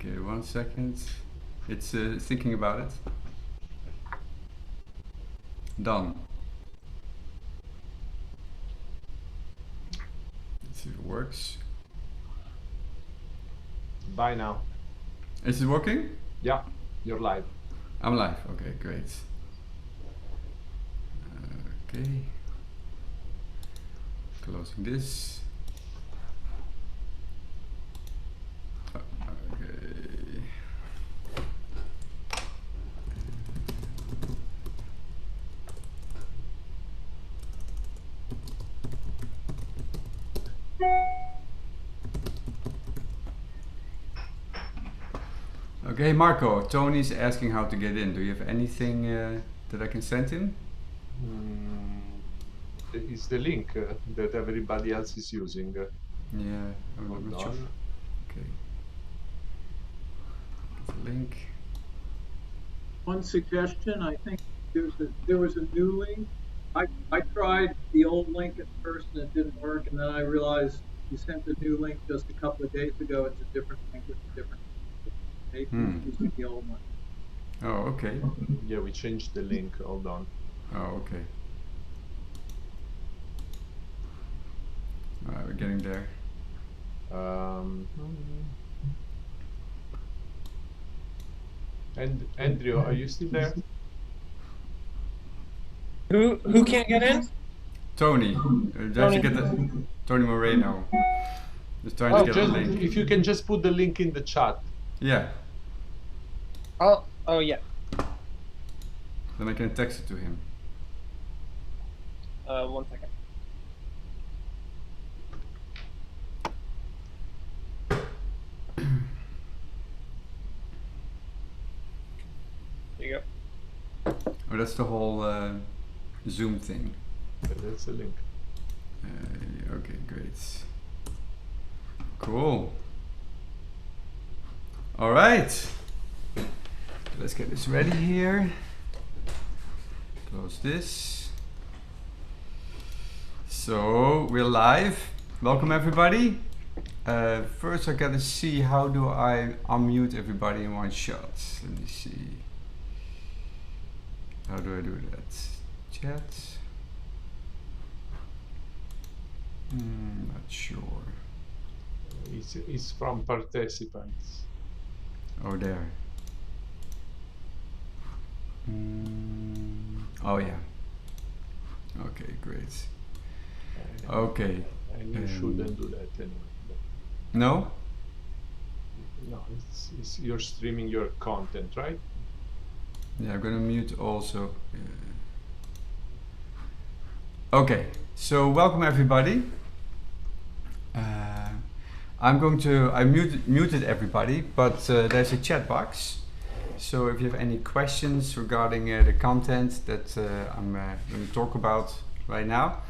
Okay, 1 second. It's thinking about it. Done. Let's see if it works. Bye now. Is it working? Yeah, you're live. I'm live. Okay, great. Okay. Closing this. Okay. Okay, Marco, Tony's asking how to get in. Do you have anything that I can send him? It's the link that everybody else is using. Yeah, I'm not sure. Okay. The link. One suggestion, I think there was a new link. I tried the old link at first and it didn't work, and then I realized you sent the new link just a couple of days ago. It's a different link with a different. Maybe using the old one. Oh, okay. Yeah, we changed the link. Hold on. Oh, okay. Alright, we're getting there. And Andrew, are you still there? Who can't get in? Tony. Tony. Get the Tony Moreno. Just trying to get a link. If you can just put the link in the chat. Yeah. Oh yeah. Then I can text it to him. 1 second. There you go. Oh, that's the whole Zoom thing. That's the link. Okay, great. Cool. All right. Let's get this ready here. Close this. So we're live. Welcome everybody. First I gotta see how do I unmute everybody in one shot. Let me see. How do I do that? Chat. Not sure. It's from participants. Oh, there. Oh, yeah. Okay, great. Okay. And you shouldn't do that anyway. No? No, it's you're streaming your content, right? Yeah, I'm gonna mute also. Okay, so welcome everybody. I muted everybody, but there's a chat box. So if you have any questions regarding the content that I'm going to talk about right now,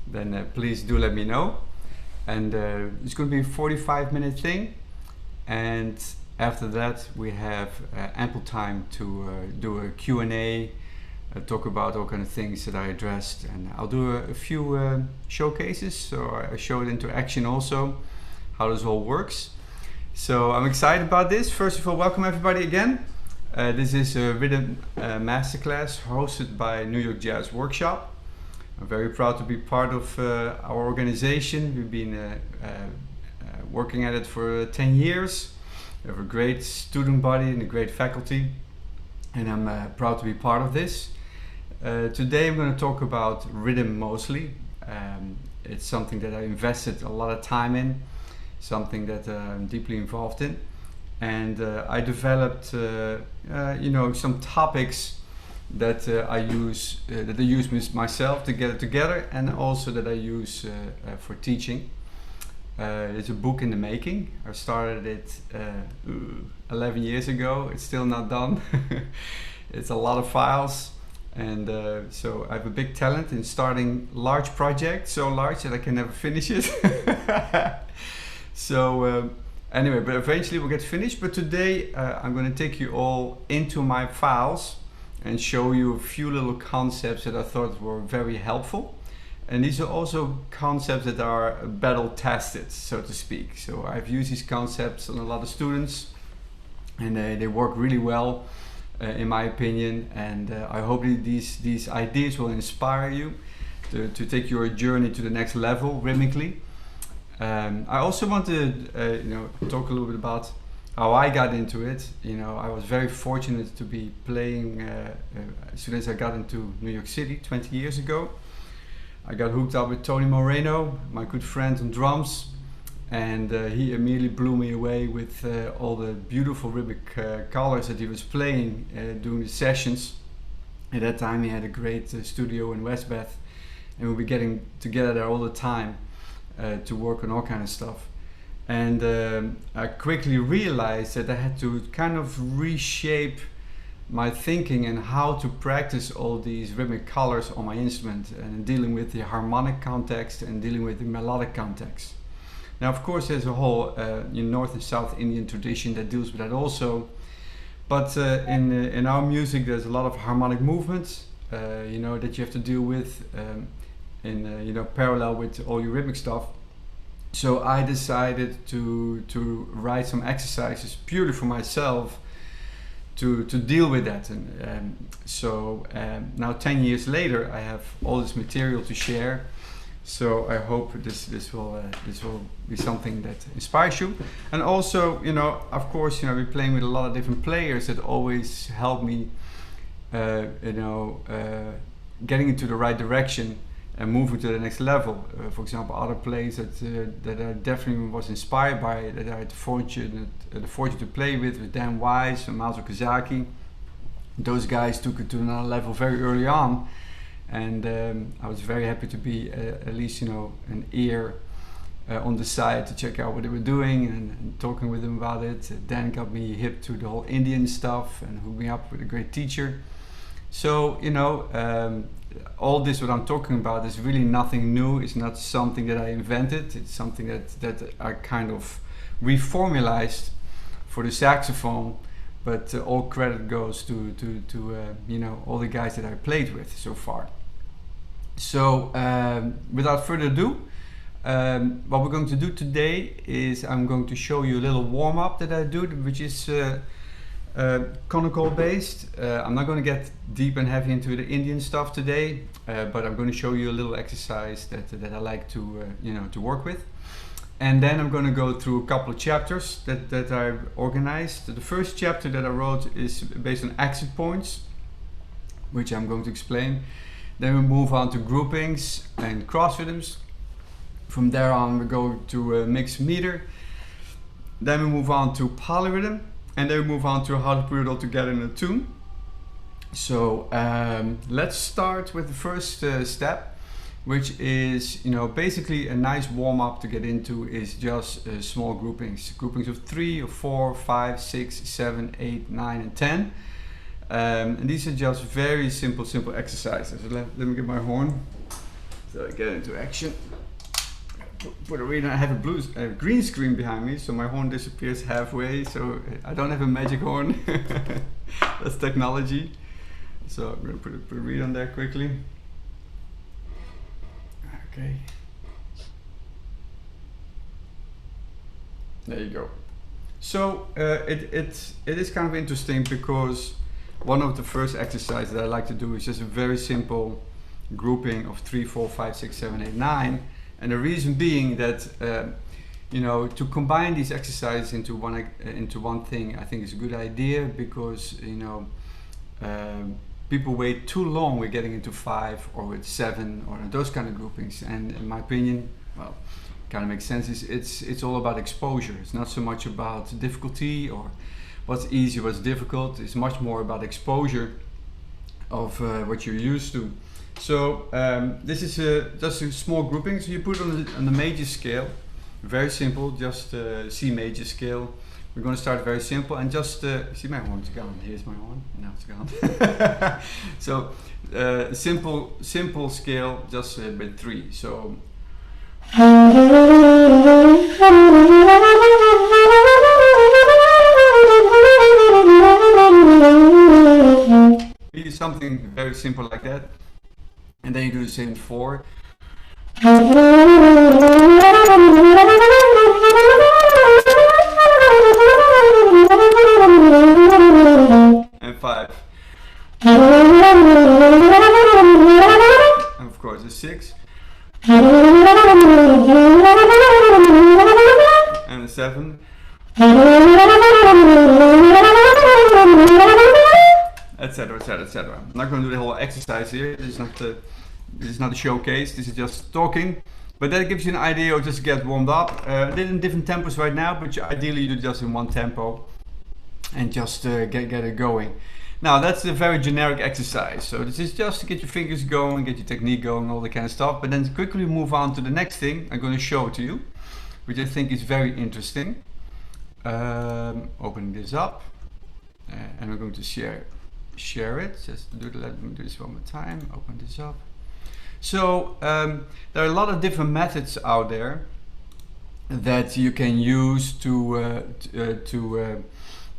then please do let me know. And it's going to be a 45-minute thing. And after that, we have ample time to do a Q&A, talk about all kind of things that I addressed. And I'll do a few showcases. So I show it into action also, how this all works. So I'm excited about this. First of all, welcome everybody again. This is a Rhythm Masterclass hosted by New York Jazz Workshop. I'm very proud to be part of our organization. We've been working at it for 10 years. We have a great student body and a great faculty, and I'm proud to be part of this. Today I'm going to talk about rhythm mostly. It's something that I invested a lot of time in, something that I'm deeply involved in. And I developed, some topics that I use myself to get it together, and also that I use for teaching. It's a book in the making. I started it 11 years ago. It's still not done. It's a lot of files, and so I have a big talent in starting large projects, so large that I can never finish it. So. Anyway, but eventually we'll get finished. But today I'm going to take you all into my files and show you a few little concepts that I thought were very helpful. And these are also concepts that are battle tested, so to speak. So I've used these concepts on a lot of students, and they work really well, in my opinion. And I hope these ideas will inspire you to take your journey to the next level rhythmically. I also want to talk a little bit about how I got into it. I was very fortunate to be playing as soon as I got into New York City 20 years ago. I got hooked up with Tony Moreno, my good friend on drums, and he immediately blew me away with all the beautiful rhythmic colors that he was playing during the sessions. At that time he had a great studio in Westbeth, and we'll be getting together there all the time to work on all kind of stuff. And I quickly realized that I had to kind of reshape my thinking and how to practice all these rhythmic colors on my instrument, and dealing with the harmonic context and dealing with the melodic context. Now, of course, there's a whole North and South Indian tradition that deals with that also, but in our music there's a lot of harmonic movements that you have to deal with in parallel with all your rhythmic stuff. So I decided to write some exercises purely for myself to deal with that, and so now 10 years later I have all this material to share. So I hope this will be something that inspires you. And also, of course, we're playing with a lot of different players that always help me getting into the right direction and moving to the next level. For example, other players that I definitely was inspired by, that I had the fortune to play with Dan Wise and Mazo Kazaki. Those guys took it to another level very early on, and I was very happy to be at least an ear on the side to check out what they were doing and talking with them about it. Dan got me hip to the whole Indian stuff and hooked me up with a great teacher. So all this what I'm talking about is really nothing new. It's not something that I invented. It's something that I kind of reformulized for the saxophone, but all credit goes to all the guys that I played with so far. So without further ado, what we're going to do today is I'm going to show you a little warm-up that I do, which is conical based. I'm not going to get deep and heavy into the Indian stuff today, but I'm going to show you a little exercise that I like to to work with. And then I'm going to go through a couple of chapters that I've organized. The first chapter that I wrote is based on exit points, which I'm going to explain. Then we move on to groupings and cross rhythms. From there on we go to mixed meter. Then we move on to polyrhythm, and then we move on to how to put it all together in a tune. So let's start with the first step, which is basically a nice warm-up to get into is just small groupings of 3 or 4, 5, 6, 7, 8, 9 and 10. And these are just very simple exercises. So let me get my horn so I get into action. For the reason I have a green screen behind me, so my horn disappears halfway, so I don't have a magic horn. That's technology. So I'm going to put a reed on there quickly. Okay. There you go. So it is kind of interesting because one of the first exercises that I like to do is just a very simple grouping of 3, 4, 5, 6, 7, 8, 9. And the reason being that to combine these exercises into one thing, I think is a good idea, because people wait too long with getting into 5 or with 7 or those kind of groupings. And in my opinion, well, kind of makes sense. It's all about exposure. It's not so much about difficulty or what's easy, what's difficult. It's much more about exposure of what you're used to. So this is just a small grouping. So you put on the major scale, very simple, just C major scale. We're going to start very simple and just see, my horn's gone. Here's my horn. Now it's gone. So simple scale, just with 3. So something very simple like that. And then you do the same 4. And of course a 6. And a 7. Etc. etc. etc. I'm not going to do the whole exercise here. This is not a showcase. This is just talking. But that gives you an idea of just get warmed up. I did in different tempos right now, but ideally you do just in one tempo and just get it going. Now that's a very generic exercise. So this is just to get your fingers going, get your technique going, all that kind of stuff. But then quickly move on to the next thing. I'm going to show it to you, which I think is very interesting. Opening this up, and I'm going to share it. Just let me do this one more time. Open this up. So there are a lot of different methods out there that you can use to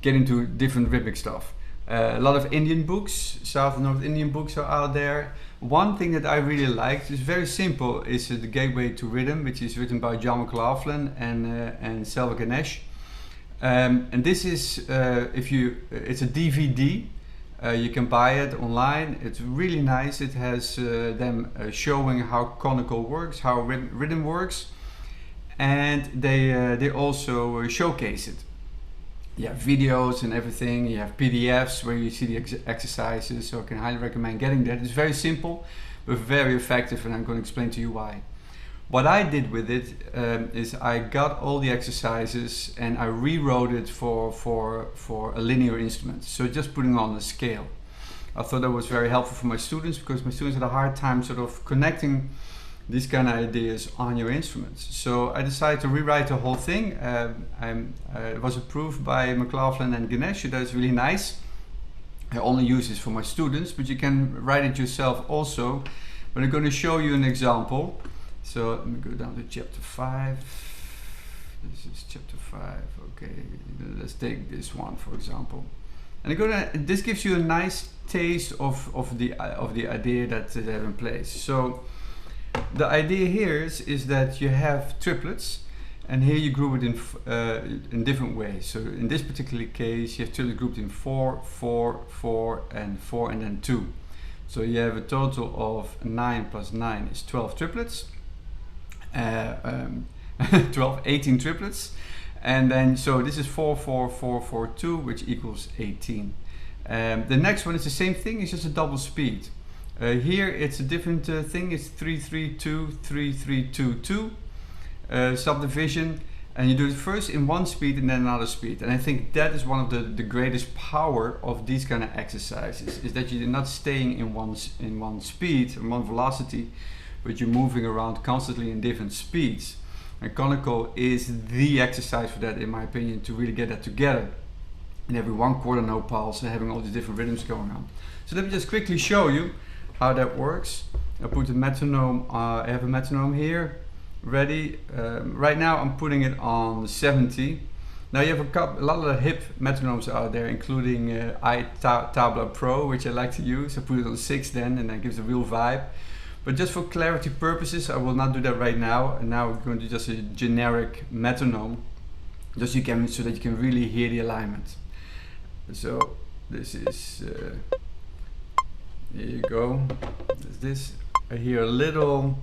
get into different rhythmic stuff. A lot of Indian books, South and North Indian books are out there. One thing that I really liked is very simple, is The Gateway to Rhythm, which is written by John McLaughlin and Selva Ganesh. And this is it's a DVD. You can buy it online. It's really nice. It has them showing how conical works, how rhythm works, and they also showcase it. You have videos and everything. You have PDFs where you see the exercises. So I can highly recommend getting that. It's very simple, but very effective, and I'm going to explain to you why. What I did with it is I got all the exercises and I rewrote it for a linear instrument. So just putting on a scale. I thought that was very helpful for my students, because my students had a hard time sort of connecting these kind of ideas on your instruments. So I decided to rewrite the whole thing. It was approved by McLaughlin and Ganesh. That's really nice. I only use this for my students, but you can write it yourself also. But I'm going to show you an example. So let me go down to chapter 5. This is chapter 5. Okay, let's take this one for example. And this gives you a nice taste of the idea that they have in place. So the idea here is that you have triplets, and here you group it in different ways. So in this particular case, you have triplets grouped in 4, 4, 4, and 4, and then 2. So you have a total of 9 plus 9 is 12 triplets. 18 triplets, and then so this is 4 4 4 4 2, which equals 18. The next one is the same thing, it's just a double speed. Here it's a different thing. It's 3 3 2 3 3 2 2 subdivision, and you do it first in one speed and then another speed. And I think that is one of the greatest power of these kind of exercises, is that you're not staying in one speed and one velocity, but you're moving around constantly in different speeds. And conical is the exercise for that, in my opinion, to really get that together. In every 1/4 note pulse and having all these different rhythms going on. So let me just quickly show you how that works. I put the metronome, I have a metronome here ready. Right now I'm putting it on 70. Now you have a lot of hip metronomes out there, including Tabla Pro, which I like to use. I put it on 6 then, and that gives a real vibe. But just for clarity purposes, I will not do that right now. And now we're going to do just a generic metronome, just so that you can really hear the alignment. So this is, here you go. This I hear a little.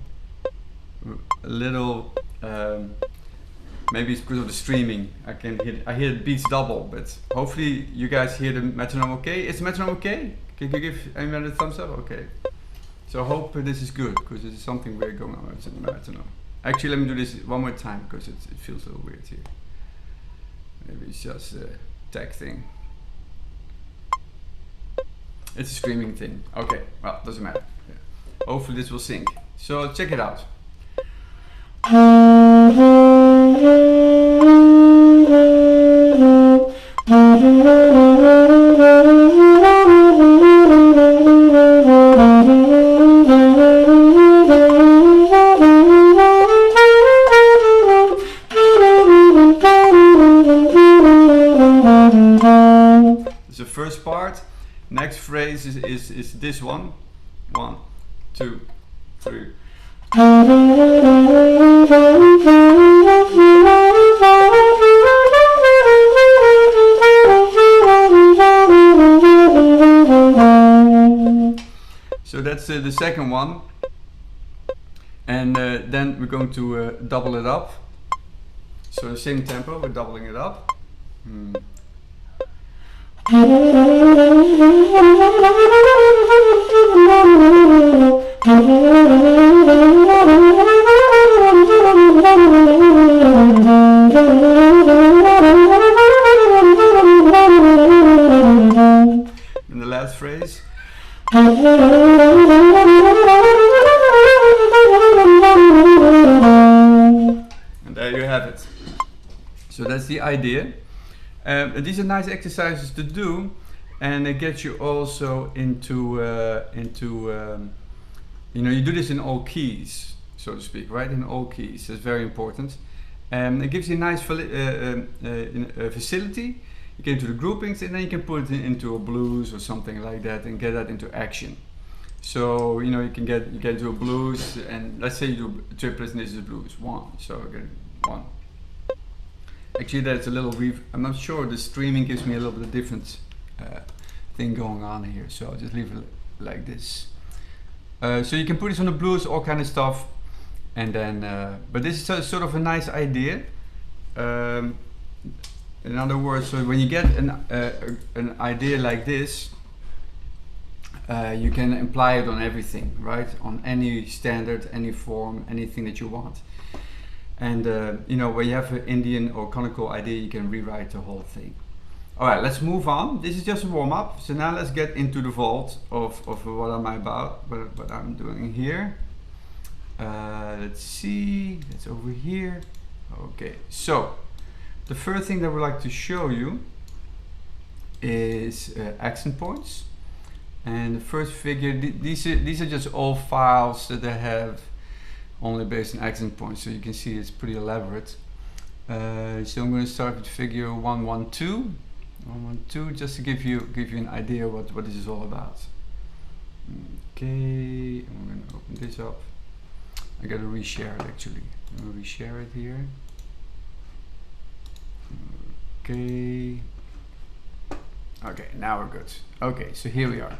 Maybe it's because of the streaming. I hear the beats double, but hopefully you guys hear the metronome okay. Is the metronome okay? Can you give anyone a thumbs up? Okay. So I hope this is good, because this is something weird going on with the metronome. Actually, let me do this one more time, because it feels a little weird here. Maybe it's just a tech thing. It's a streaming thing. Okay, well, doesn't matter. Yeah. Hopefully this will sync. So check it out. First part. Next phrase is this one. 1, 2, 3. that's the second one. And then we're going to double it up. So the same tempo, we're doubling it up. And the last phrase. And there you have it. So that's the idea. These are nice exercises to do, and it gets you also into you know, you do this in all keys, so to speak, right? In all keys, that's very important. It gives you a nice facility. You get into the groupings, and then you can put it into a blues or something like that, and get that into action. So you know, you get into a blues, and let's say you do triplets, and this is a blues 1. So again, 1. Actually, that's a little I'm not sure. The streaming gives me a little bit of different thing going on here, so I'll just leave it like this. So you can put this on the blues, all kind of stuff, and then. But this is sort of a nice idea. In other words, so when you get an idea like this, you can apply it on everything, right? On any standard, any form, anything that you want. And you know, when you have an Indian or conical idea, you can rewrite the whole thing. All right, let's move on. This is just a warm up. So now let's get into the vault of what am I about, what I'm doing here. Let's see, that's over here. Okay, so the first thing that we'd like to show you is accent points. And the first figure, these are just all files that I have only based on accent points, so you can see it's pretty elaborate. So I'm going to start with figure 112. 112, just to give you an idea what this is all about. Okay, I'm going to open this up. I got to reshare it actually. I'm going to reshare it here. Okay. Okay, now we're good. Okay, so here we are.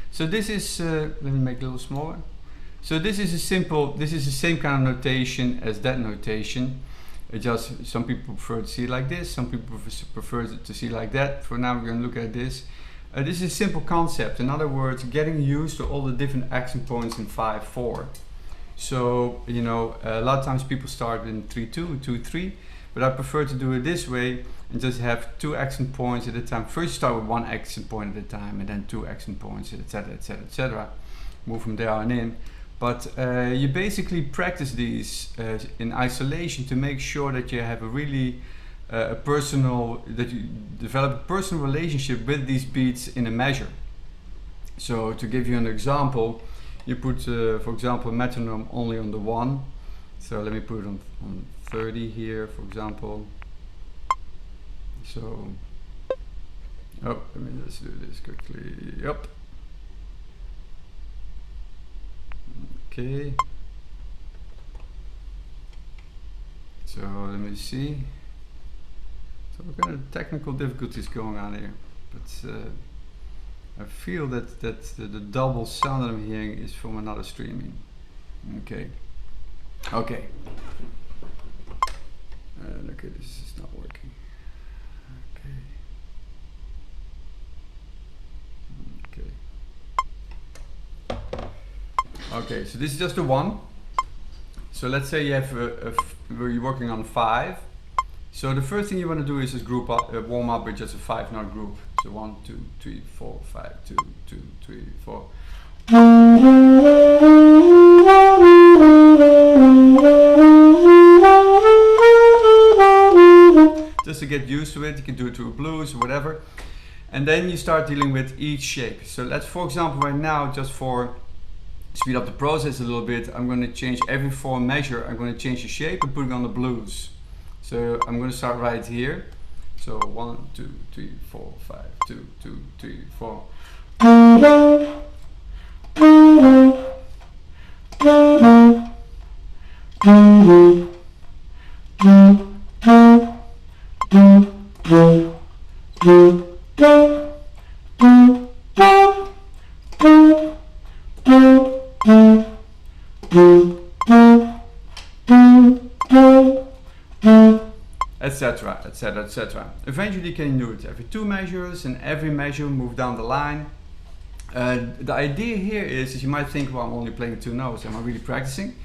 So this is, let me make it a little smaller. So this is the same kind of notation as that notation. It just, some people prefer to see it like this, some people prefer to see it like that. For now, we're going to look at this. This is a simple concept. In other words, getting used to all the different accent points in 5/4. So, you know, a lot of times people start in 3/2, 2/3, but I prefer to do it this way and just have 2 accent points at a time. First, you start with 1 accent point at a time, and then 2 accent points, etc., etc., etc. Move from there on in. But you basically practice these in isolation to make sure that you have a really that you develop a personal relationship with these beats in a measure. So to give you an example, you put, for example, a metronome only on the 1. So let me put it on 30 here, for example. So, oh, let me just do this quickly. Yep. Okay. So let me see. So what kind of technical difficulties going on here? But I feel that the double sound that I'm hearing is from another streaming. Okay. Okay. Okay, this is not working. Okay. Okay, so this is just a 1. So let's say you have where you're working on 5. So the first thing you want to do is just group up, warm up with just a 5-note group. So 1, 2, 3, 4, 5, 2, 2, 3, 4. Just to get used to it, you can do it to a blues or whatever. And then you start dealing with each shape. So let's, for example, right now, just for speed up the process a little bit, I'm going to change every 4 measure. I'm going to change the shape and put it on the blues. So I'm going to start right here. So 1, 2, 3, 4, 5, 2, 2, 3, 4. etc., etc., etc. Eventually you can do it every 2 measures, and every measure move down the line. The idea here is you might think, well, I'm only playing 2 notes, am I really practicing?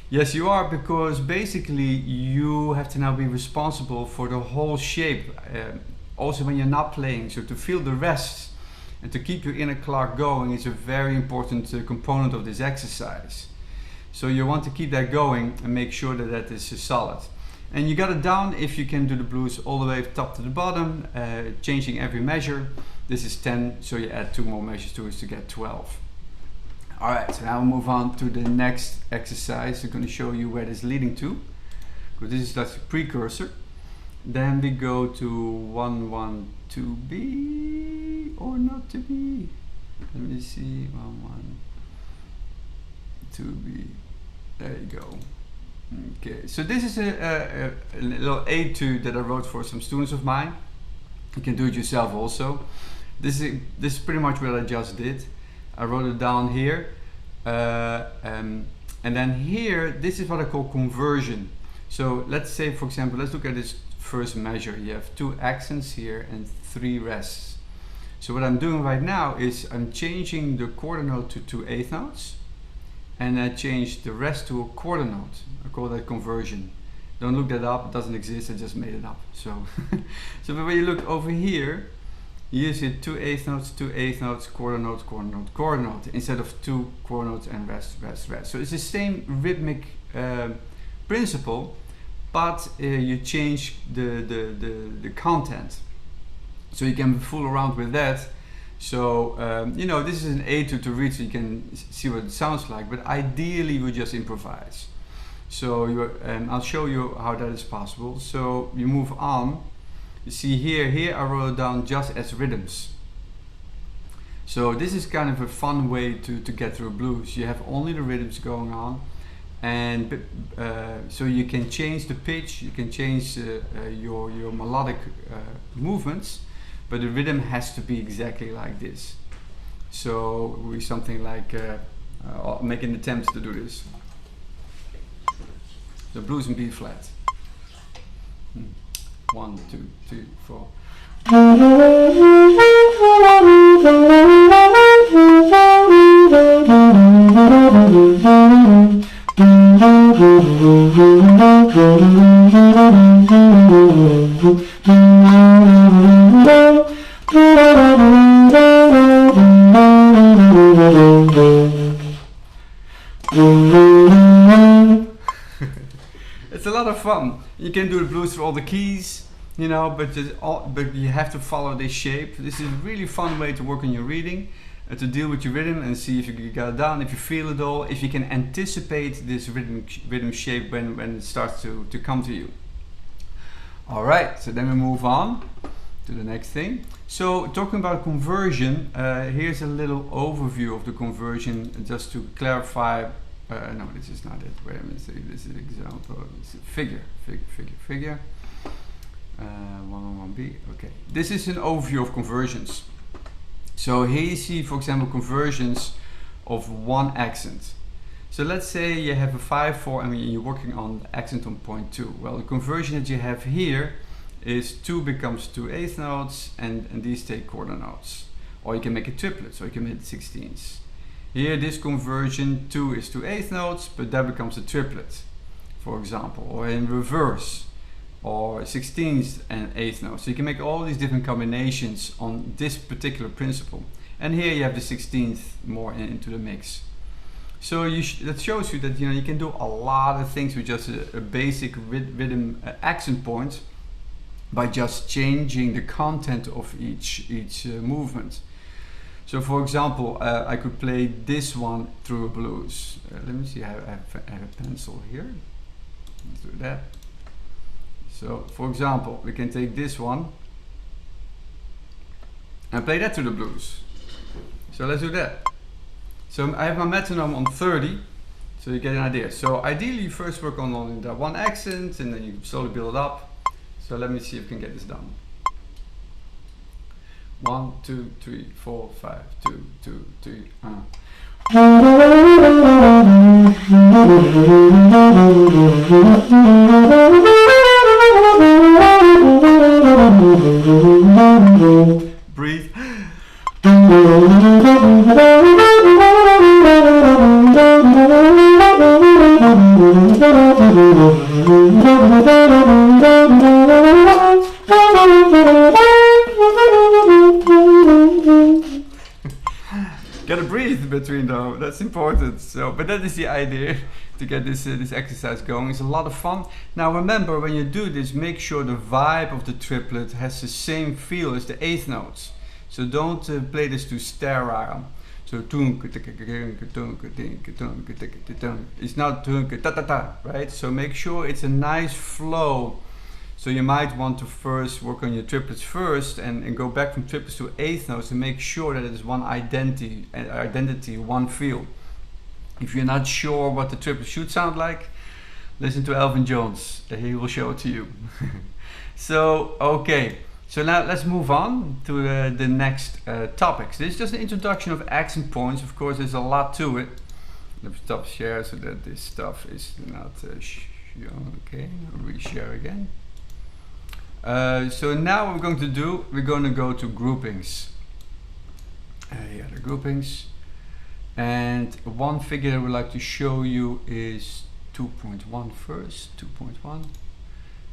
Yes, you are, because basically you have to now be responsible for the whole shape, also when you're not playing. So to feel the rest and to keep your inner clock going is a very important component of this exercise. So you want to keep that going and make sure that that is solid. And you got it down if you can do the blues all the way top to the bottom, changing every measure. This is 10, so you add 2 more measures to it to get 12. Alright, so now we'll move on to the next exercise. I'm going to show you where this is leading to, because this is just a precursor. Then we go to 1, 1, 2B, or not to be. Let me see, 1, 1, 2B. There you go. Okay, so this is a little etude that I wrote for some students of mine. You can do it yourself also. This is pretty much what I just did. I wrote it down here, and then here, this is what I call conversion. So let's say, for example, let's look at this first measure. You have 2 accents here and 3 rests. So what I'm doing right now is I'm changing the quarter note to 2 eighth notes, and I change the rest to a quarter note. I call that conversion. Don't look that up, it doesn't exist, I just made it up. So, so when you look over here, you see 2 eighth notes, 2 eighth notes, quarter note, quarter note, quarter note, instead of 2 quarter notes and rest, rest, rest. So it's the same rhythmic principle, but you change the content. So you can fool around with that. So, you know, this is an etude to read so you can see what it sounds like, but ideally you would just improvise. So I'll show you how that is possible. So you move on. You see here I wrote it down just as rhythms. So this is kind of a fun way to get through blues. You have only the rhythms going on, and so you can change the pitch, you can change your melodic movements, but the rhythm has to be exactly like this. So we something like I'll make an attempt to do this. The blues in B flat. 1, 2, 3, 4. It's a lot of fun. You can do the blues through all the keys, you know, but you have to follow this shape. This is a really fun way to work on your reading, to deal with your rhythm and see if you got it down, if you feel it all, if you can anticipate this rhythm shape when it starts to come to you. All right, so then we move on to the next thing. So talking about conversion, here's a little overview of the conversion just to clarify. No, this is not it. Wait a minute. This is an example. This is figure. 111B. Okay. This is an overview of conversions. So here you see, for example, conversions of 1 accent. So let's say you have a 5/4, and you're working on accent on point 2. Well, the conversion that you have here is 2 becomes 2 eighth notes, and these take quarter notes. Or you can make a triplet, so you can make 16ths. Here, this conversion, 2 is 2 eighth notes, but that becomes a triplet, for example, or in reverse, or 16th and eighth notes. So you can make all these different combinations on this particular principle. And here you have the 16th more into the mix. So that shows you that you can do a lot of things with just a basic rhythm accent point by just changing the content of each movement. So for example, I could play this one through a blues. Let me see, I have a pencil here. Let's do that. So for example, we can take this one and play that to the blues. So let's do that. So I have my metronome on 30, so you get an idea. So ideally you first work on that 1 accent, and then you slowly build it up. So let me see if we can get this done. 1, 2, 3, 4, 5, 2, 2, 3. that we know. That's important. So, but that is the idea to get this this exercise going. It's a lot of fun. Now remember, when you do this, make sure the vibe of the triplet has the same feel as the eighth notes. So don't play this too sterile. So it's not right? So make sure it's a nice flow. So you might want to first work on your triplets first and go back from triplets to eighth notes and make sure that it is one identity, one feel. If you're not sure what the triplet should sound like, listen to Elvin Jones. He will show it to you. So, okay. So now let's move on to the next topics. This is just an introduction of accent points. Of course, there's a lot to it. Let me stop share so that this stuff is not shown. Okay, I'll reshare again. So now what we're going to do, we're going to go to groupings. Here are the groupings. And one figure I would like to show you is 2.1 first, 2.1,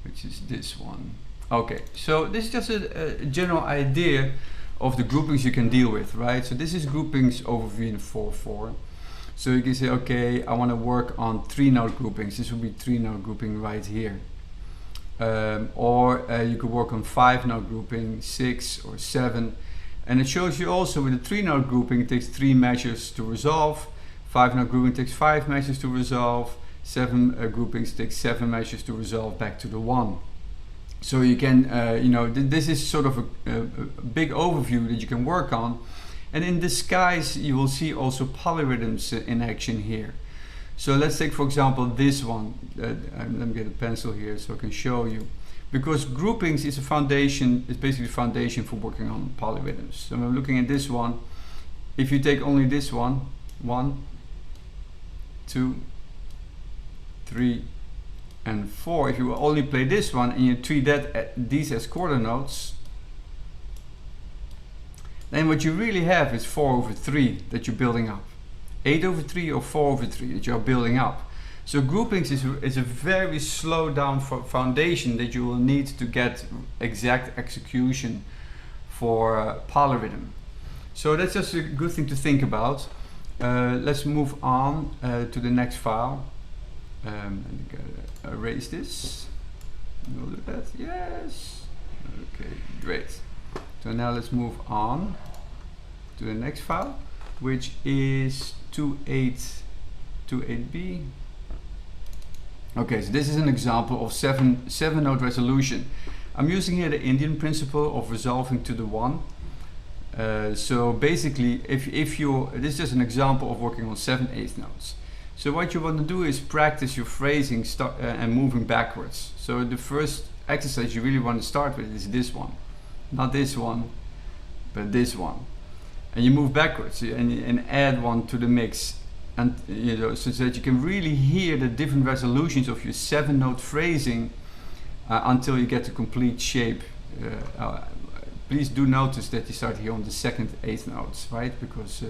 which is this one. Okay, so this is just a general idea of the groupings you can deal with, right? So this is groupings overview in 4/4. So you can say, okay, I want to work on 3-note groupings. This will be 3-note grouping right here. Or you could work on 5-note grouping, 6 or 7. And it shows you also with a 3-note grouping, it takes 3 measures to resolve. 5-note grouping takes 5 measures to resolve. 7 groupings takes 7 measures to resolve back to the 1. So you can, you know, this is sort of a big overview that you can work on. And in disguise, you will see also polyrhythms in action here. So let's take, for example, this one. Let me get a pencil here so I can show you. Because groupings is a foundation, it's basically the foundation for working on polyrhythms. So I'm looking at this one. If you take only this one, 1, 2, 3, and 4, if you only play this one and you treat these as quarter notes, then what you really have is 4/3 that you're building up. 8/3 or 4/3 that you're building up. So groupings is a very slow down foundation that you will need to get exact execution for polyrhythm. So that's just a good thing to think about. Let's move on to the next file. And erase this. We'll do that. Yes. Okay, great. So now let's move on to the next file, which is 28B. Okay, so this is an example of 7-note resolution. I'm using here the Indian principle of resolving to the 1. So basically, if this is just an example of working on 7/8 notes. So what you want to do is practice your phrasing and moving backwards. So the first exercise you really want to start with is this one. Not this one, but this one. And you move backwards and add one to the mix. And you know, so that you can really hear the different resolutions of your 7-note phrasing until you get the complete shape. Please do notice that you start here on the 2nd 8th notes, right? Because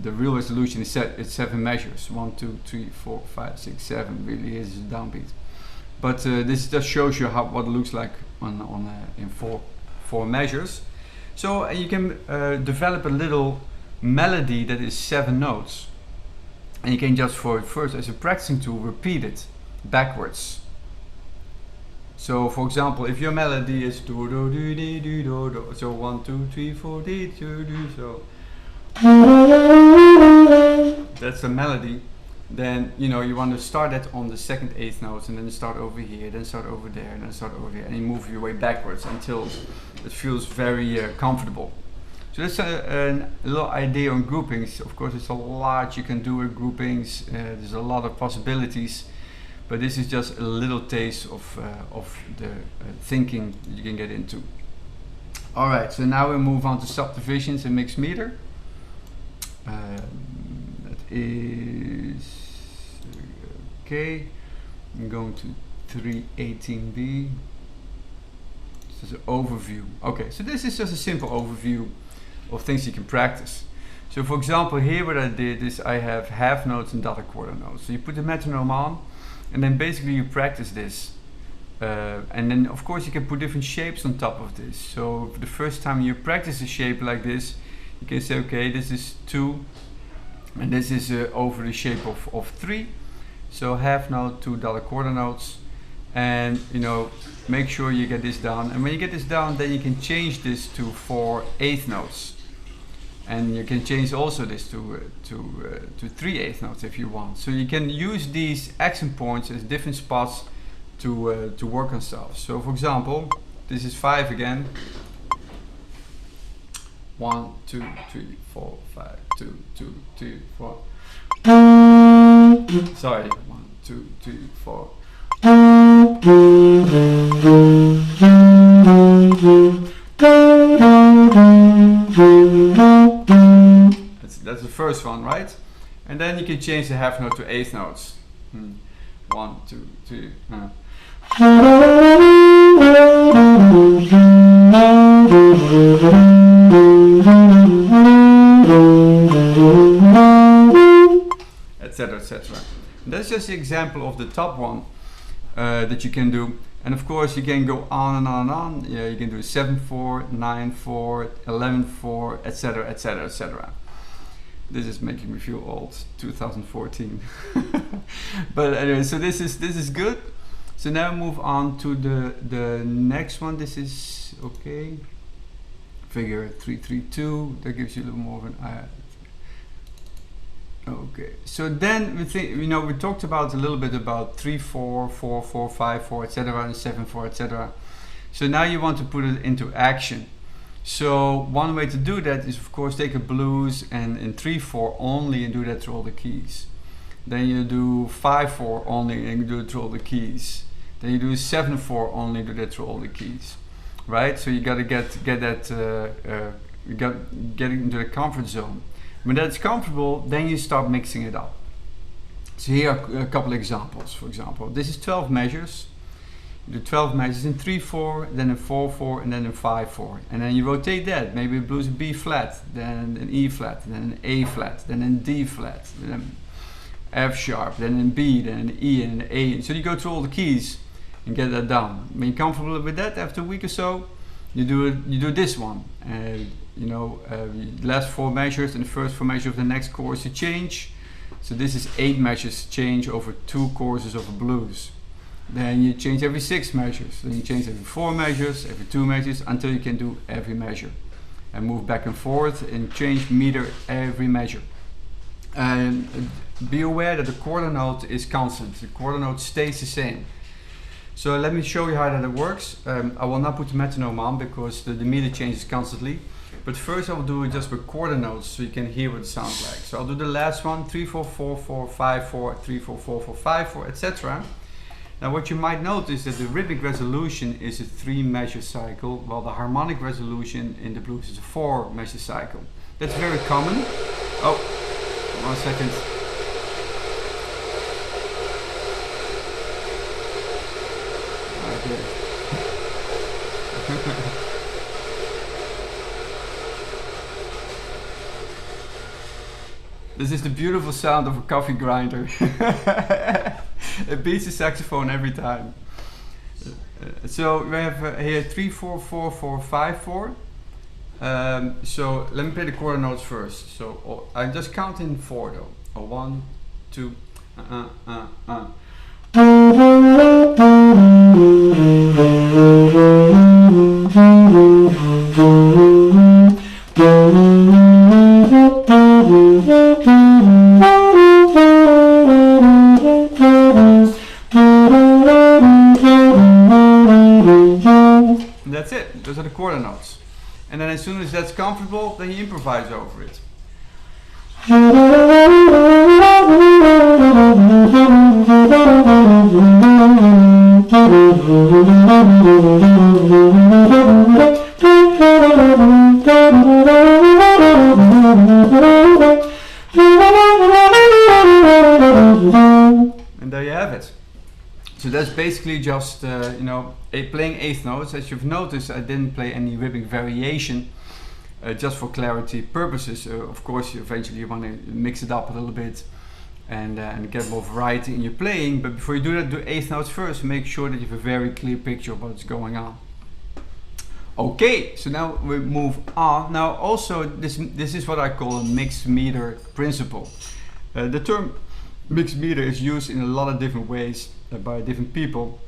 the real resolution is set. It's 7 measures. 1, 2, 3, 4, 5, 6, 7. Really is a downbeat. But this just shows you what it looks like in four measures. So you can develop a little melody that is 7 notes, and you can just first as a practicing tool repeat it backwards. So for example, if your melody is do do do do do do do, so 1 2 3 4 do do do, so that's a melody, then you know you want to start that on the 2nd 8th notes, and then start over here, then start over there, and then start over here, and you move your way backwards until it feels very comfortable. So that's a little idea on groupings. Of course, it's a lot you can do with groupings. There's a lot of possibilities, but this is just a little taste of the thinking you can get into. All right, so now we move on to subdivisions and mixed meter. That is okay. I'm going to 318B. This is an overview. Okay, so this is just a simple overview of things you can practice. So for example, here what I did is I have half notes and dotted quarter notes. So you put the metronome on, and then basically you practice this. And then of course you can put different shapes on top of this. So for the first time you practice a shape like this, You can say, okay, this is 2, and this is over the shape of 3. So half note, 2 dollar quarter notes, and you know, make sure you get this down. And when you get this down, then you can change this to 4 eighth notes, and you can change also this to 3 eighth notes if you want. So you can use these accent points as different spots to work on stuff. So for example, this is 5 again. 1, 2, 3, 4, 5, 2, 2, 3, 4. Sorry, 1, 2, 3, 4. That's the first one, right? And then you can change the half note to eighth notes. 1, 2, 3. Etc. etc. That's just the example of the top one that you can do, and of course you can go on and on and on. Yeah, you can do 7/4, 9/4, 11/4, etc. etc. etc. This is making me feel old. 2014. But anyway, so this is good. So now move on to the next one. This is okay. Figure 332. That gives you a little more of an okay. So then we think, you know, we talked about a little bit about 3/4, 4/4, 5/4, etc., and 7/4, etc. So now you want to put it into action. So one way to do that is, of course, take a blues and in 3/4 only and do that through all the keys. Then you do 5/4 only and do it through all the keys. Then you do 7/4 only, do that through all the keys, right? So you got to get that get into the comfort zone. When that's comfortable, then you start mixing it up. So here are a couple examples. For example, this is 12 measures. You do 12 measures in 3/4, then in 4/4, and then in 5/4, and then you rotate that. Maybe a blues B flat, then an E flat, then an A flat, then an D flat, then F sharp, then an B, then an E, and an A. So you go through all the keys and get that down. When you're comfortable with that, after a week or so, you do this one. You know, the last 4 measures and the first 4 measures of the next course you change. So this is 8 measures change over 2 courses of a blues. Then you change every 6 measures. Then you change every 4 measures, every 2 measures, until you can do every measure. And move back and forth and change meter every measure. And be aware that the quarter note is constant. The quarter note stays the same. So let me show you how that works. I will not put the metronome on because the meter changes constantly. But first I will do it just with quarter notes so you can hear what it sounds like. So I'll do the last one, 3/4, 4/4, 5/4, 3/4, 4/4, 5/4, etc. Now what you might notice is that the rhythmic resolution is a 3 measure cycle, while the harmonic resolution in the blues is a 4 measure cycle. That's very common. Oh, 1 second. Okay. This is the beautiful sound of a coffee grinder. It beats the saxophone every time. So we have here 3/4, 4/4, 5/4. So let me play the quarter notes first. So I'm just counting 4 though. 1, 2, And that's it. Those are the quarter notes. And then as soon as that's comfortable, then you improvise over it. And there you have it. So that's basically just you know, playing eighth notes. As you've noticed, I didn't play any rhythmic variation, just for clarity purposes. Of course, eventually you want to mix it up a little bit and get more variety in your playing. But before you do that, do eighth notes first. Make sure that you have a very clear picture of what's going on. Okay, so now we move on. Now also this is what I call a mixed meter principle. The term mixed meter is used in a lot of different ways by different people.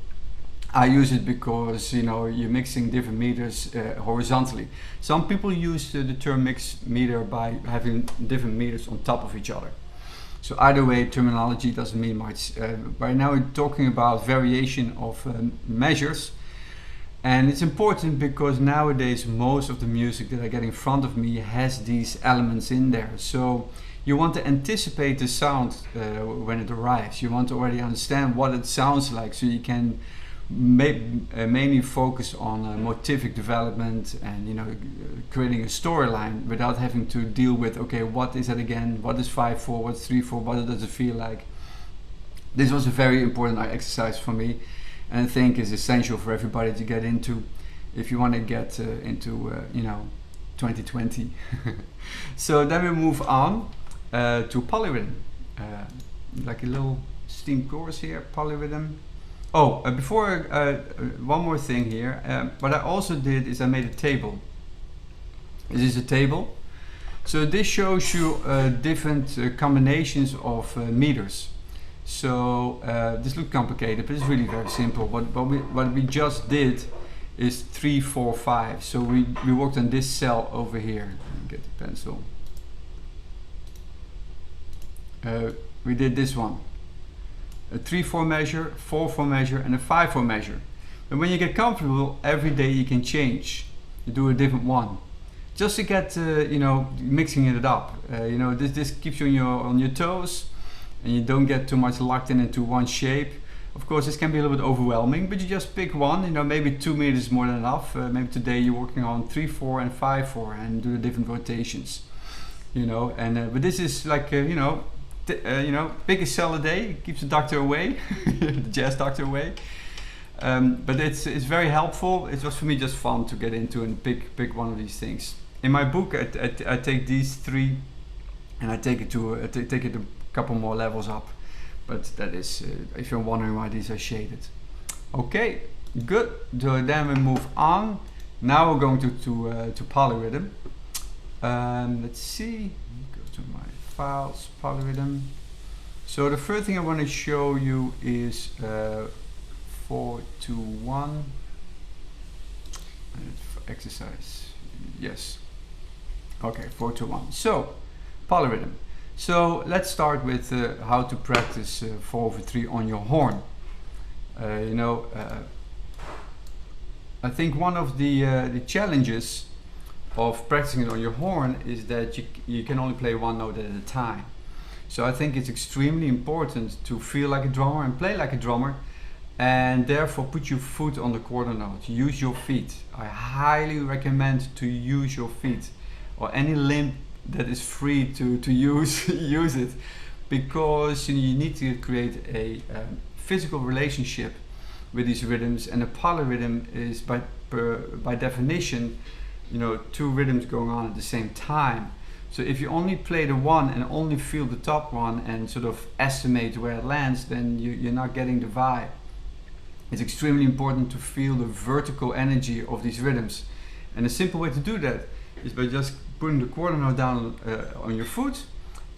I use it because, you know, you're mixing different meters horizontally. Some people use the term mixed meter by having different meters on top of each other. So either way, terminology doesn't mean much. Right now we're talking about variation of measures. And it's important because nowadays most of the music that I get in front of me has these elements in there. So you want to anticipate the sound when it arrives. You want to already understand what it sounds like, so you can mainly focus on motivic development and, you know, creating a storyline without having to deal with, okay, what is that again? What is 5/4? What's 3/4? What does it feel like? This was a very important exercise for me, and I think is essential for everybody to get into if you want to get into you know, 2020. So then we move on to polyrhythm, like a little steam chorus here, polyrhythm. Oh, before one more thing here. What I also did is I made a table. This is a table. So this shows you different combinations of meters. So this looks complicated, but it's really very simple. What we just did is 3, 4, 5. So we worked on this cell over here. Let me get the pencil. We did this one. A 3/4 measure, 4/4 measure, and a 5/4 measure. And when you get comfortable, every day you can change. You do a different one, just to get you know, mixing it up. You know, this keeps you on your toes, and you don't get too much locked into one shape. Of course, this can be a little bit overwhelming, but you just pick one. You know, maybe 2 meters is more than enough. Maybe today you're working on 3/4 and 5/4, and do the different rotations. You know, and but this is like you know. You know, pick a cell a day, keeps the doctor away, the jazz doctor away. But it's very helpful. It was for me just fun to get into and pick one of these things. In my book, I take these 3, and I take it a couple more levels up. But that is, if you're wondering why these are shaded. Okay, good. So then we move on. Now we're going to polyrhythm. Let's see. Go to my files, polyrhythm. So the first thing I want to show you is 4-2-1 exercise. Yes. Okay, 4-2-1. So polyrhythm. So let's start with how to practice 4/3 on your horn. You know, I think one of the challenges of practicing it on your horn is that you can only play one note at a time. So I think it's extremely important to feel like a drummer and play like a drummer, and therefore put your foot on the quarter note. Use your feet. I highly recommend to use your feet, or any limb that is free to use. Use it, because you need to create a physical relationship with these rhythms, and a polyrhythm is by definition, you know, 2 rhythms going on at the same time. So if you only play the one and only feel the top one and sort of estimate where it lands, then you're not getting the vibe. It's extremely important to feel the vertical energy of these rhythms, and a simple way to do that is by just putting the quarter note down on your foot.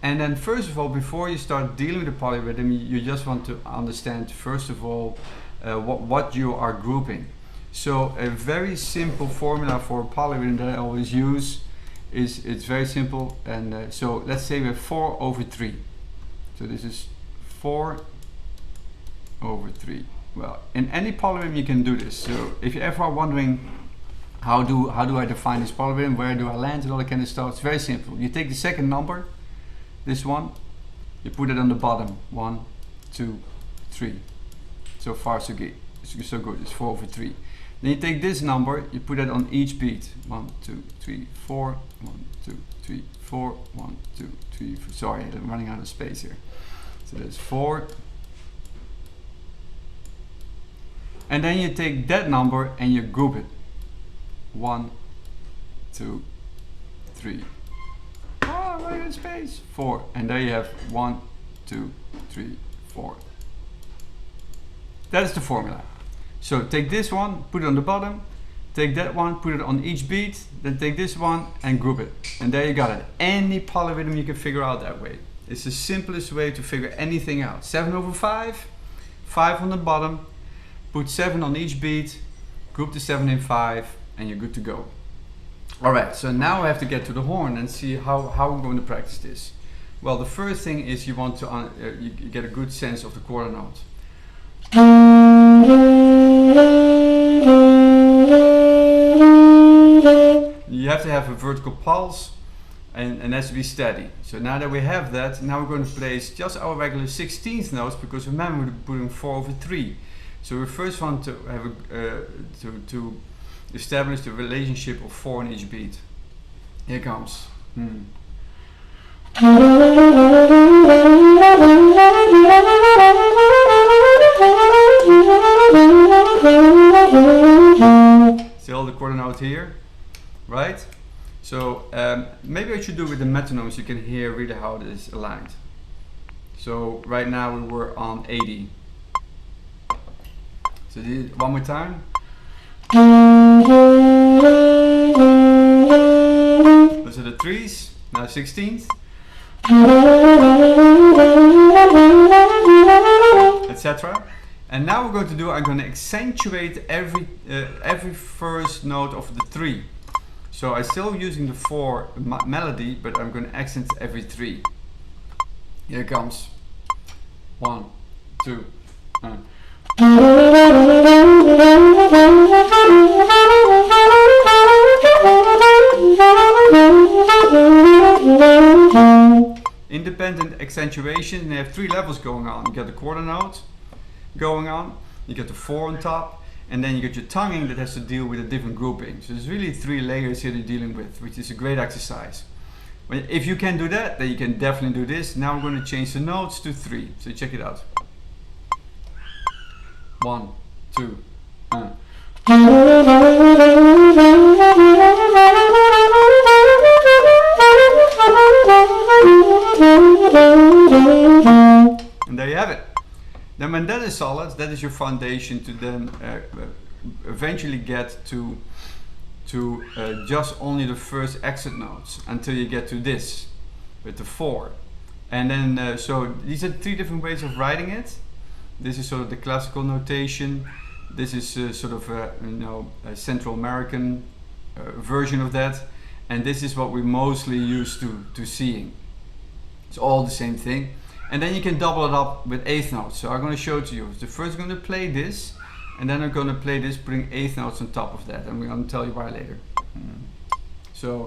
And then first of all, before you start dealing with the polyrhythm, you just want to understand first of all what you are grouping. So a very simple formula for polyrhythm that I always use is, it's very simple. And so let's say we have 4/3. So this is 4/3. Well, in any polyrhythm you can do this. So if you ever are wondering how do I define this polyrhythm, where do I land and all that kind of stuff, it's very simple. You take the second number, this one, you put it on the bottom. 1, 2, 3. So far so good. So good. It's 4/3. Then you take this number, you put it on each beat. 1, 2, 3, 4. 1, 2, 3, 4. 1, 2, 3, 4. Sorry, I'm running out of space here. So that's 4. And then you take that number and you group it. 1, 2, 3. Oh, running out of space. 4. And there you have 1, 2, 3, 4. That is the formula. So take this one, put it on the bottom, take that one, put it on each beat, then take this one and group it. And there you got it. Any polyrhythm you can figure out that way. It's the simplest way to figure anything out. 7/5, 5 on the bottom, put 7 on each beat, group the 7 in 5, and you're good to go. Alright, so now I have to get to the horn and see how I'm going to practice this. Well, the first thing is you want to you get a good sense of the quarter note. You have to have a vertical pulse and it has to be steady. So now that we have that, now we're going to place just our regular 16th notes, because remember we're doing 4/3. So we first want to have to establish the relationship of 4 in each beat. Here comes. Still the quarter note here, right? So maybe I should do it with the metronome so you can hear really how it is aligned. So right now we were on 80. So one more time. Those are the 3s, now 16th. Etc. And now we're going to do, I'm going to accentuate every first note of the 3. So I'm still using the 4 melody, but I'm going to accent every 3. Here it comes. 1, 2, Independent accentuation. They have 3 levels going on. You get the quarter note going on, you get the 4 on top, and then you get your tonguing that has to deal with a different grouping. So there's really 3 layers here you're dealing with, which is a great exercise. If you can do that, then you can definitely do this. Now I'm going to change the notes to 3. So check it out. 1, 2, and there you have it. Then when that is solid, that is your foundation to then eventually get to just only the first exit notes until you get to this with the 4. And then so these are 3 different ways of writing it. This is sort of the classical notation. This is sort of a Central American version of that, and this is what we're mostly used to seeing. It's all the same thing. And then you can double it up with 8th notes. So I'm going to show it to you. So first I'm going to play this, and then I'm going to play this, putting 8th notes on top of that. And I'm going to tell you why later. So.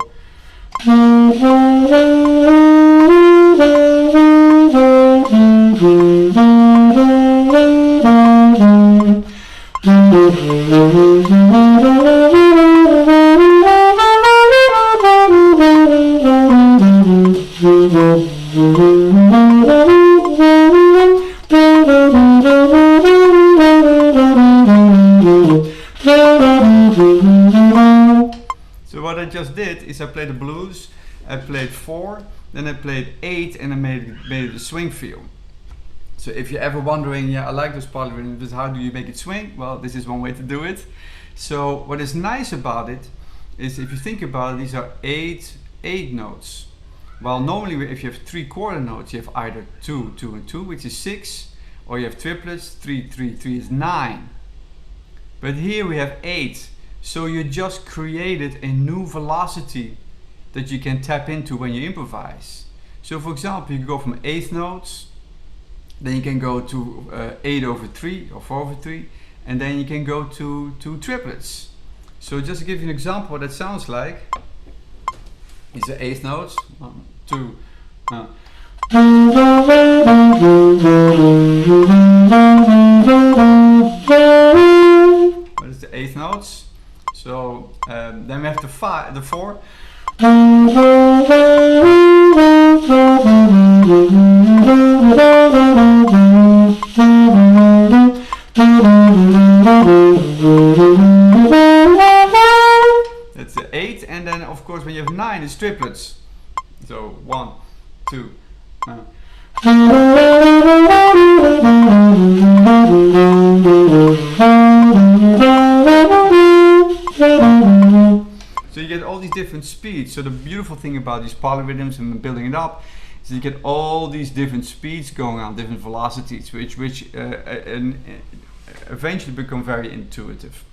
So what I just did is I played the blues, I played 4, then I played 8, and I made it a swing feel. So if you're ever wondering, yeah, I like those polyrhythms, but how do you make it swing? Well, this is one way to do it. So what is nice about it is, if you think about it, these are 8 notes. While normally if you have 3 quarter notes, you have either 2, 2 and 2, which is 6, or you have triplets, 3, 3, 3 is 9. But here we have 8. So you just created a new velocity that you can tap into when you improvise. So for example, you can go from 8th notes, then you can go to 8/3 or 4/3, and then you can go to triplets. So just to give you an example what that sounds like, these are 8th notes. 1, 2, what is the 8th notes? So then we have the 4. That's the 8, and then of course when you have 9 it's triplets. So 1, 2. you get all these different speeds. So the beautiful thing about these polyrhythms and building it up is you get all these different speeds going on, different velocities, which eventually become very intuitive.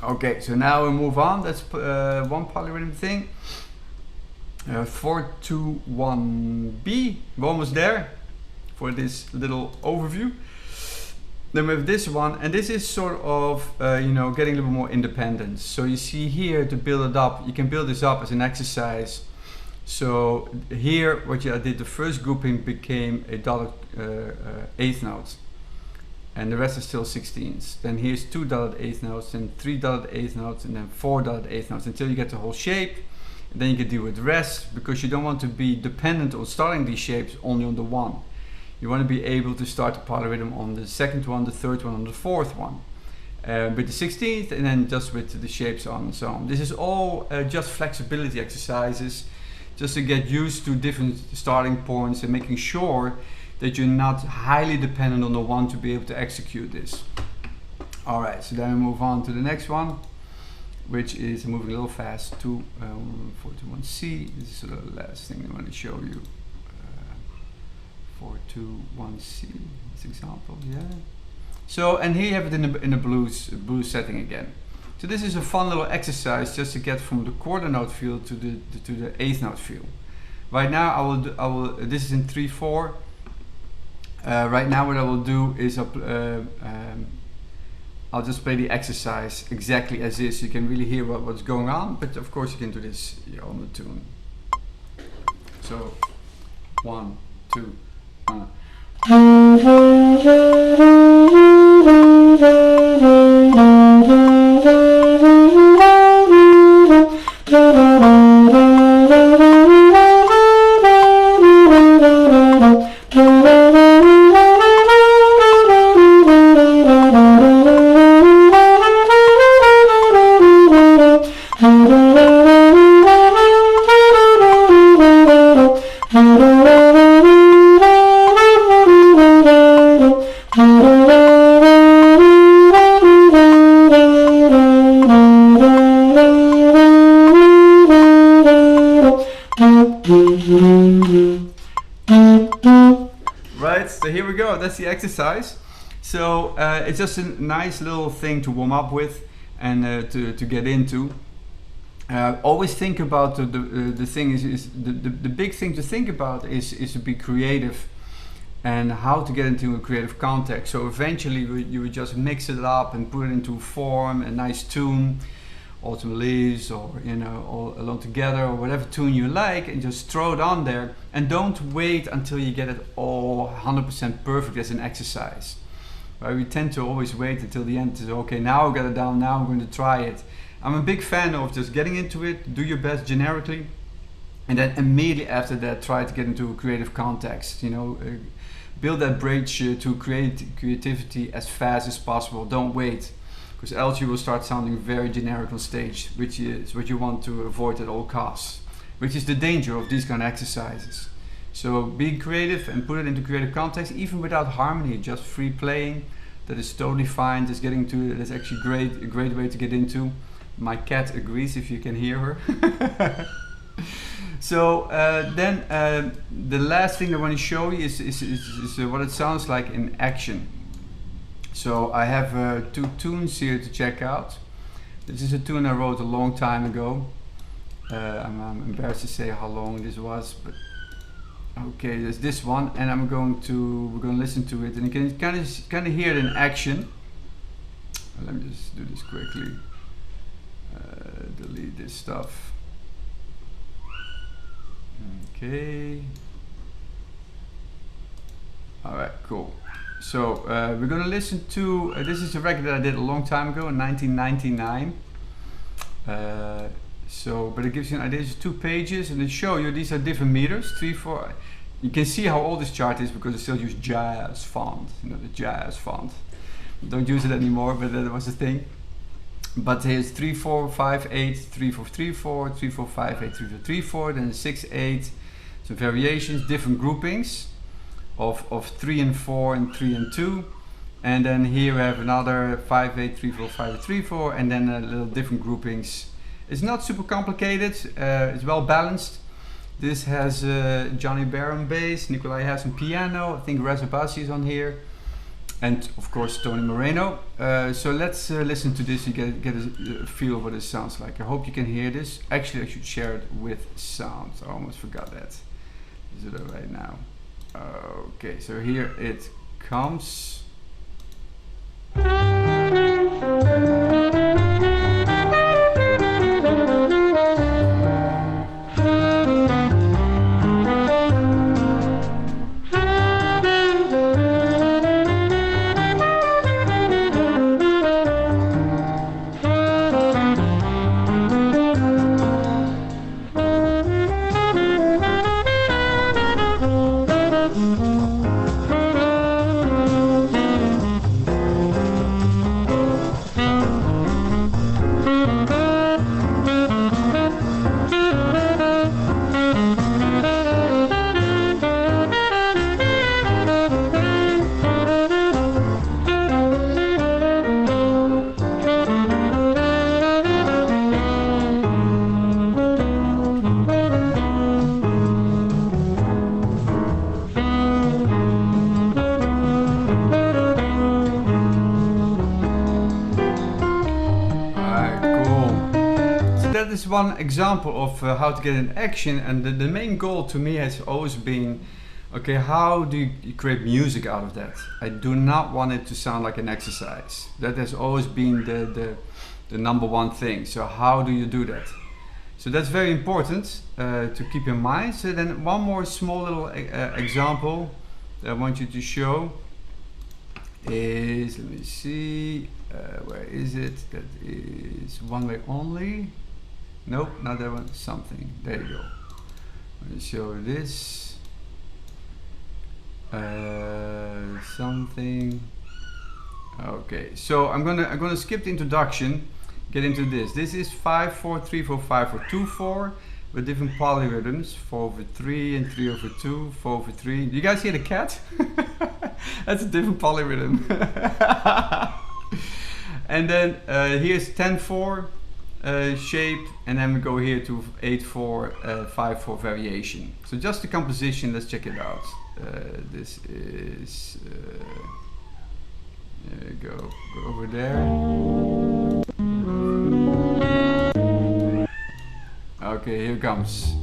Okay, so now we move on. That's one polyrhythm thing. 421B, we're almost there for this little overview. Then we have this one, and this is sort of, you know, getting a little more independence. So you see here, to build it up, you can build this up as an exercise. So here, what I did, the first grouping became a dotted eighth note, and the rest are still 16ths. Then here's 2 dotted eighth notes, and 3 dotted eighth notes, and then 4 dotted eighth notes, until you get the whole shape. And then you can deal with the rest, because you don't want to be dependent on starting these shapes only on the one. You want to be able to start the polyrhythm on the second one, the third one, and the fourth one. With the 16th, and then just with the shapes on and so on. This is all just flexibility exercises, just to get used to different starting points and making sure that you're not highly dependent on the one to be able to execute this. All right, so then we move on to the next one, which is moving a little fast to 421C. This is sort of the last thing I want to show you. 421C, this example, yeah. So, and here you have it in a blues setting again. So this is a fun little exercise just to get from the quarter note feel to the eighth note feel. Right now I will this is in 3/4. Right now what I will do is I'll just play the exercise exactly as is. You can really hear what's going on, but of course you can do this on the tune. So 1, 2. Right, so here we go, that's the exercise. So it's just a nice little thing to warm up with and to get into. Always think about the thing is the big thing to think about is to be creative and how to get into a creative context. So eventually you would just mix it up and put it into a form, a nice tune, Autumn Leaves, or you know, All Alone Together, or whatever tune you like, and just throw it on there, and don't wait until you get it all 100% perfect as an exercise. Right? We tend to always wait until the end to say, okay, now I've got it down, now I'm going to try it. I'm a big fan of just getting into it, do your best generically, and then immediately after that try to get into a creative context. You know, build that bridge to creativity as fast as possible. Don't wait, because else you will start sounding very generic on stage, which is what you want to avoid at all costs, which is the danger of these kind of exercises. So being creative and put it into creative context, even without harmony, just free playing, that is totally fine. Just getting to it, that's actually a great way to get into. My cat agrees, if you can hear her. So then the last thing I want to show you is what it sounds like in action. So I have 2 tunes here to check out. This is a tune I wrote a long time ago. I'm embarrassed to say how long this was, but okay, there's this one, and we're going to listen to it, and you can kind of hear it in action. Let me just do this quickly. Delete this stuff. Okay. All right, cool. So we're going to listen to, this is a record that I did a long time ago in 1999. But it gives you an idea. It's 2 pages, and they show you these are different meters, 3, 4. You can see how old this chart is because I still use jazz font, you know, the jazz font. Don't use it anymore, but that was the thing. But here's 3, 4, 5, 8, 3, 4, 3, 4, 3, 4, 5, 8, 3, 4, 3, 4, then 6, 8, some variations, different groupings of 3 and 4 and 3 and 2. And then here we have another 5, 8, 3, 4, 5, 3, 4, and then little different groupings. It's not super complicated. It's well balanced. This has Johnny Bear on bass, Nikolai has on piano, I think Reza Bassi is on here, and of course Tony Moreno. So let's listen to this and get a feel of what it sounds like. I hope you can hear this. Actually, I should share it with sound. I almost forgot that. Is it right now? Okay, so here it comes. That is one example of how to get an action, and the main goal to me has always been, okay, how do you create music out of that? I do not want it to sound like an exercise. That has always been the number one thing. So how do you do that? So that's very important to keep in mind. So then one more small little example that I want you to show is, let me see, where is it? That is one way only. Nope, not that one, something. There you go. Let me show this. Something. Okay, so I'm gonna skip the introduction, get into this. This is 5/4/3/4 5/4 2/4 with different polyrhythms, 4/3 and 3/2, 4/3. Do you guys hear the cat? That's a different polyrhythm. And then here's 10/4 shape, and then we go here to 8/4 5/4 variation. So just the composition, let's check it out. This is there we go over there. Okay, here comes.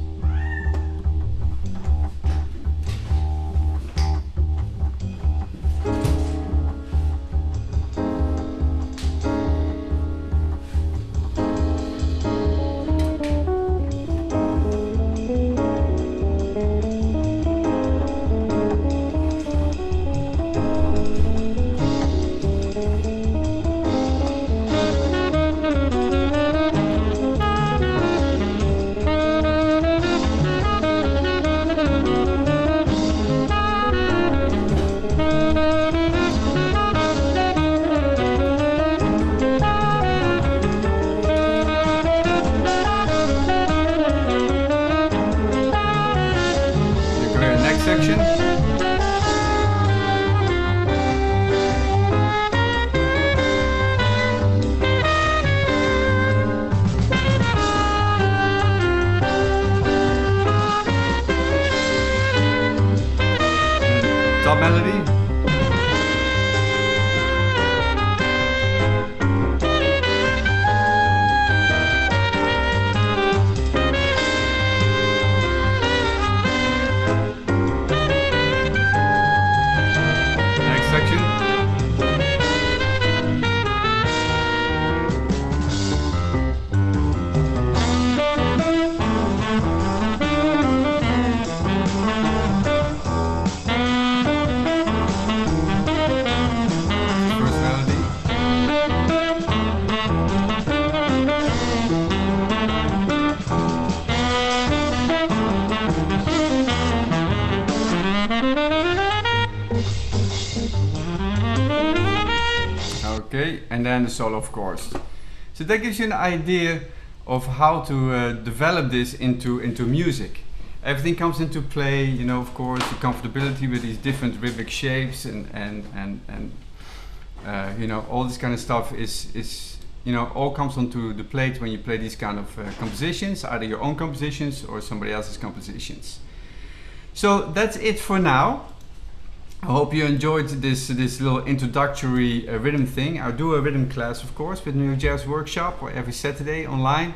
Top melody. Next section. Okay, and then the solo, of course. So that gives you an idea of how to develop this into music. Everything comes into play, you know, of course, the comfortability with these different rhythmic shapes and you know, all this kind of stuff is you know, all comes onto the plate when you play these kind of compositions, either your own compositions or somebody else's compositions. So that's it for now. I hope you enjoyed this little introductory rhythm thing. I'll do a rhythm class, of course, with New York Jazz Workshop every Saturday online.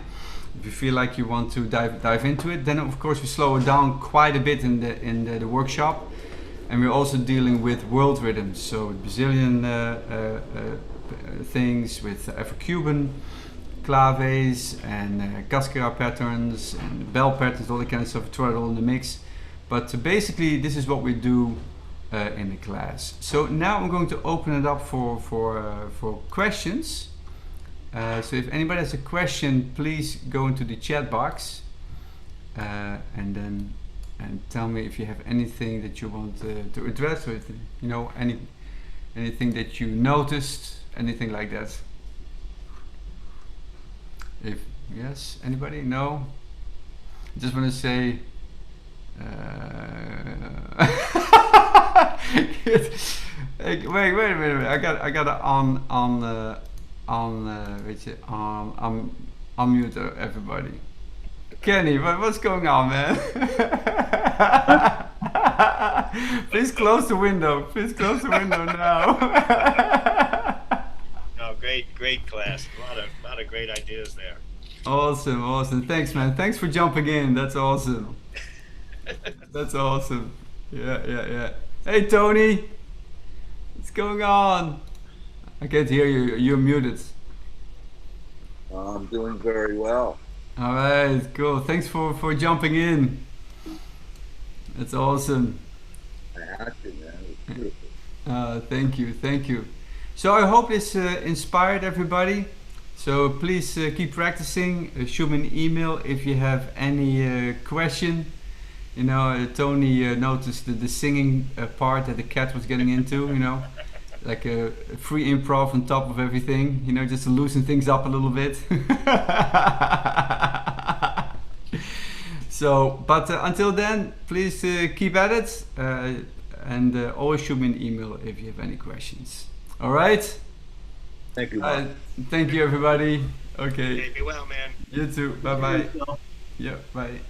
If you feel like you want to dive into it, then of course we slow it down quite a bit in the workshop, and we're also dealing with world rhythms, so Brazilian things with Afro-Cuban claves and cascara patterns and bell patterns, all that kind of stuff. Throw it all in the mix. But basically, this is what we do in the class. So now I'm going to open it up for questions. So if anybody has a question, please go into the chat box and tell me if you have anything that you want to address, or you know, anything that you noticed, anything like that. If yes, anybody? No? I just want to say wait a minute. I got it unmute everybody. Kenny, what's going on, man? Please close the window. Please close the window now. No, great class. A lot of great ideas there. Awesome. Thanks, man. Thanks for jumping in. That's awesome. That's awesome. Yeah. Hey, Tony. What's going on? I can't hear you. You're muted. I'm doing very well. All right, cool. Thanks for jumping in. That's awesome. I had to, man. It was beautiful. Thank you. So I hope this inspired everybody. So please keep practicing. Shoot me an email if you have any question. You know, Tony noticed the singing part that the cat was getting into, you know. Like a free improv on top of everything, you know, just to loosen things up a little bit. So, but until then, please keep at it, and always shoot me an email if you have any questions. All right? Thank you, Mark. Thank you, everybody. Okay. Hey, be well, man. You too. Bye-bye. Yeah, bye.